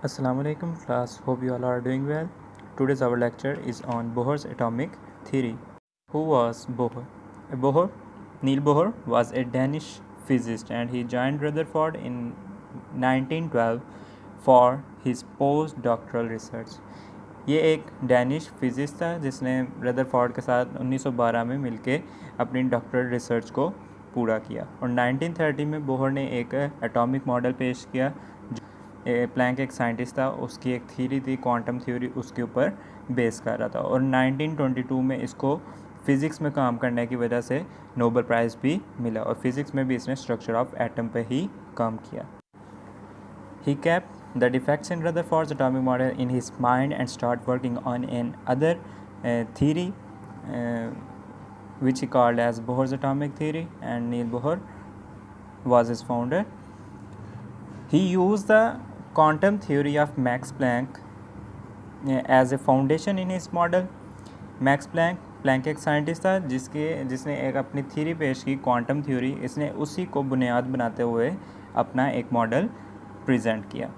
Assalamu alaikum class, hope you all are doing well. Today's our lecture is on Bohr's atomic theory. Who was Bohr? Bohr, Niels Bohr was a Danish physicist and he joined Rutherford in 1912 for his postdoctoral research. ये एक Danish physicist था जिसने Rutherford के साथ 1912 में मिलके अपनी doctoral research को पूरा किया और 1930 में बोहर ने एक एटॉमिक मॉडल पेश किया। प्लैंक एक साइंटिस्ट था, उसकी एक थ्योरी थी क्वांटम थ्योरी, उसके ऊपर बेस कर रहा था और 1922 में इसको फ़िज़िक्स में काम करने की वजह से नोबेल प्राइज़ भी मिला और फिज़िक्स में भी इसने स्ट्रक्चर ऑफ एटम पे ही काम किया। He kept the defects in Rutherford's atomic model in his mind and started working on another theory which he called as Bohr's atomic theory, and Niels Bohr was his founder. He used the quantum theory of Max Planck as a foundation in his model. Max Planck एक scientist था जिसने एक अपनी theory पेश की quantum theory, इसने उसी को बुनियाद बनाते हुए अपना एक मॉडल प्रेजेंट किया।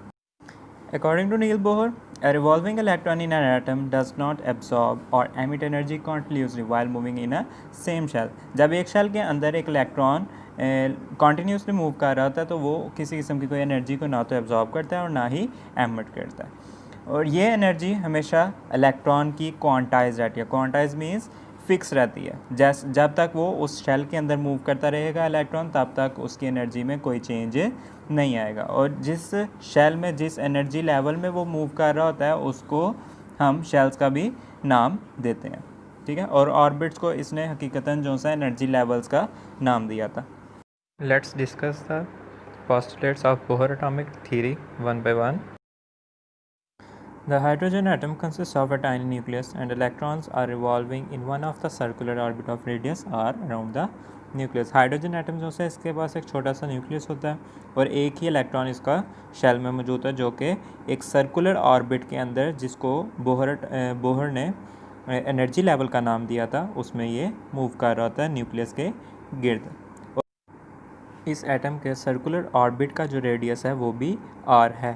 According to Niels Bohr, a revolving electron in an atom does not absorb or emit energy continuously while moving in a same shell. जब एक शेल के अंदर एक इलेक्ट्रॉन कॉन्टीन्यूसली मूव कर रहा होता है तो वो किसी किस्म की कोई एनर्जी को ना तो एब्जॉर्ब करता है और ना ही एमिट करता है, और ये एनर्जी हमेशा इलेक्ट्रॉन की क्वांटाइज रहती है। क्वांटाइज मीन्स फिक्स रहती है। जब तक वो उस शेल के अंदर मूव करता रहेगा इलेक्ट्रॉन, तब तक उसकी एनर्जी में कोई चेंज नहीं आएगा, और जिस शेल में जिस एनर्जी लेवल में वो मूव कर रहा होता है उसको हम शेल्स का भी नाम देते हैं, ठीक है। और ऑर्बिट्स को इसने हकीकतन जो सा एनर्जी लेवल्स का नाम दिया था। Let's discuss the postulates of Bohr atomic theory one by one. The hydrogen atom consists of a tiny nucleus and electrons are revolving in one of the circular orbit of radius r around the nucleus. Hydrogen atom जो है इसके पास एक छोटा सा nucleus होता है और एक ही इलेक्ट्रॉन इसका शेल में मौजूद है जो कि एक सर्कुलर ऑर्बिट के अंदर, जिसको बोहर ने एनर्जी लेवल का नाम दिया था, उसमें ये मूव कर रहा होता है न्यूक्लियस के गिर्द। इस एटम के सर्कुलर ऑर्बिट का जो रेडियस है वो भी r है।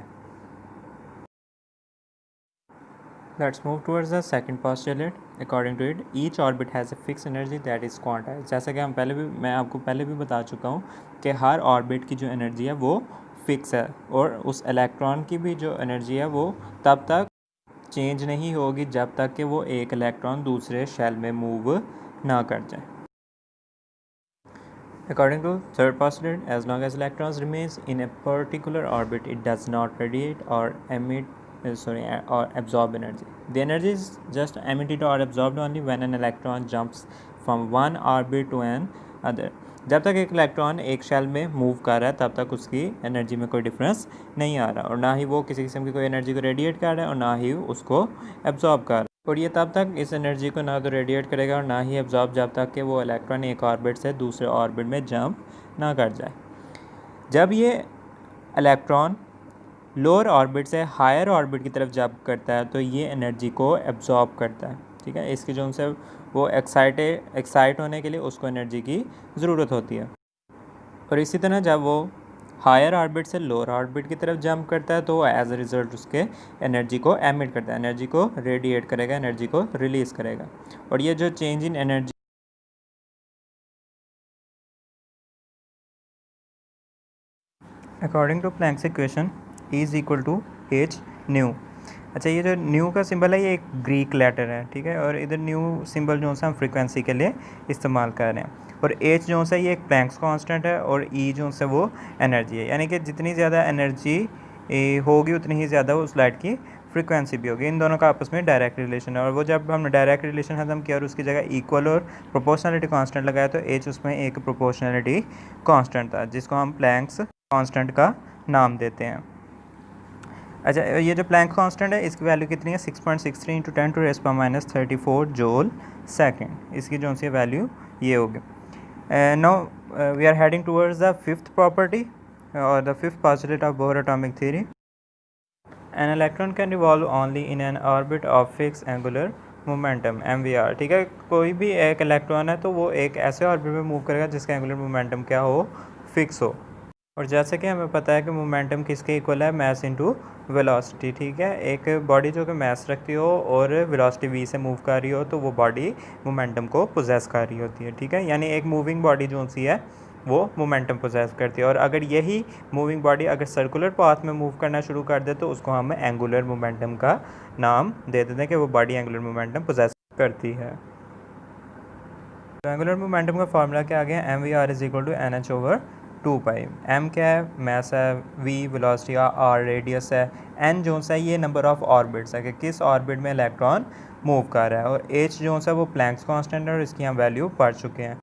Let's move towards the second postulate. According to it, each orbit has a fixed energy that is quantized. जैसा कि मैं आपको पहले भी बता चुका हूँ कि हर ऑर्बिट की जो एनर्जी है वो फिक्स है और उस इलेक्ट्रॉन की भी जो एनर्जी है वो तब तक चेंज नहीं होगी जब तक कि वो एक इलेक्ट्रॉन दूसरे शेल में मूव ना कर जाए। According to third postulate, as long as electrons remains in a particular orbit, it does not radiate or emit or absorb energy. The energy is just emitted or absorbed only when an electron jumps from one orbit to another. जब तक एक electron एक shell में move कर रहा है तब तक उसकी एनर्जी में कोई डिफरेंस नहीं आ रहा, और ना ही वो किसी किस्म की कोई एनर्जी को रेडिएट कर रहा है और ना ही उसको एब्जॉर्ब कर रहा है। और ये तब तक इस एनर्जी को ना तो रेडिएट करेगा और ना ही एब्जॉर्ब जब तक कि वो इलेक्ट्रॉन एक ऑर्बिट से दूसरे ऑर्बिट में जंप ना कर जाए। जब ये इलेक्ट्रॉन लोअर ऑर्बिट से हायर ऑर्बिट की तरफ जंप करता है तो ये एनर्जी को एब्जॉर्ब करता है, ठीक है। इसकी जो उनसे वो एक्साइट होने के लिए उसको एनर्जी की ज़रूरत होती है। और इसी तरह जब वो हायर ऑर्बिट से लोअर ऑर्बिट की तरफ जंप करता है तो एज अ रिज़ल्ट उसके एनर्जी को एमिट करता है, एनर्जी को रेडिएट करेगा, एनर्जी को रिलीज़ करेगा। और ये जो change in energy according to Planck's equation is equal to h nu. अच्छा, ये जो न्यू का सिंबल है ये एक ग्रीक लेटर है, ठीक है, और इधर न्यू सिंबल जो है हम फ्रीक्वेंसी के लिए इस्तेमाल कर रहे हैं। और एच जो है ये एक प्लैंक्स कांस्टेंट है और ई जो है वो एनर्जी है, यानी कि जितनी ज़्यादा एनर्जी होगी उतनी ही ज़्यादा उस लाइट की फ्रीक्वेंसी भी होगी। इन दोनों का आपस में डायरेक्ट रिलेशन है, और वो जब हमने डायरेक्ट रिलेशन ख़त्म किया और उसकी जगह इक्वल और प्रोपोर्शनलिटी कांस्टेंट लगाया तो एच उसमें एक प्रोपोर्शनलिटी कांस्टेंट था जिसको हम प्लैंक्स कांस्टेंट का नाम देते हैं। अच्छा, ये जो प्लैंक कांस्टेंट है इसकी वैल्यू कितनी है 6.63 इंटू 10⁻34 जूल सेकेंड। इसकी जो सी वैल्यू ये होगी। Now we are heading towards the fifth property or the fifth postulate of Bohr atomic theory. An electron can revolve only in an orbit of fix angular momentum MVR, ठीक है। कोई भी एक electron है तो वो एक ऐसे ऑर्बिट में मूव करेगा जिसका एंगुलर मोमेंटम क्या हो, फिक्स हो। और जैसे कि हमें पता है कि मोमेंटम किसके इक्वल है, मास इनटू वेलोसिटी। ठीक है, एक बॉडी जो कि मास रखती हो और वेलोसिटी v से मूव कर रही हो तो वो बॉडी मोमेंटम को पोजेस कर रही होती है। ठीक है, यानी एक मूविंग बॉडी जो सी है वो मोमेंटम पोजेस करती है। और अगर यही मूविंग बॉडी अगर सर्कुलर पाथ में मूव करना शुरू कर दे तो उसको हम एंगुलर मोमेंटम का नाम दे देते हैं कि वो बॉडी एंगुलर मोमेंटम पोजेस करती है। एंगुलर मोमेंटम का फार्मूला क्या आ गया, m v r is equal to n h over 2 pi. M क्या है, मैस है, वी वेलोसिटी, आर रेडियस है, एन जो सा है ये नंबर ऑफ ऑर्बिट्स है कि किस ऑर्बिट में इलेक्ट्रॉन मूव कर रहा है, और एच जो सा वो प्लैंक्स कांस्टेंट है और इसकी हम वैल्यू पढ़ चुके हैं।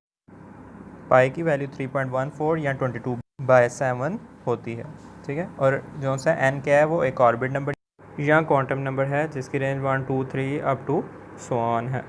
पाई की वैल्यू 3.14 या 22/7 होती है। ठीक है, और जो सा एन क्या है वो एक ऑर्बिट नंबर या क्वांटम नंबर है जिसकी range 1 2 3 up to so on है।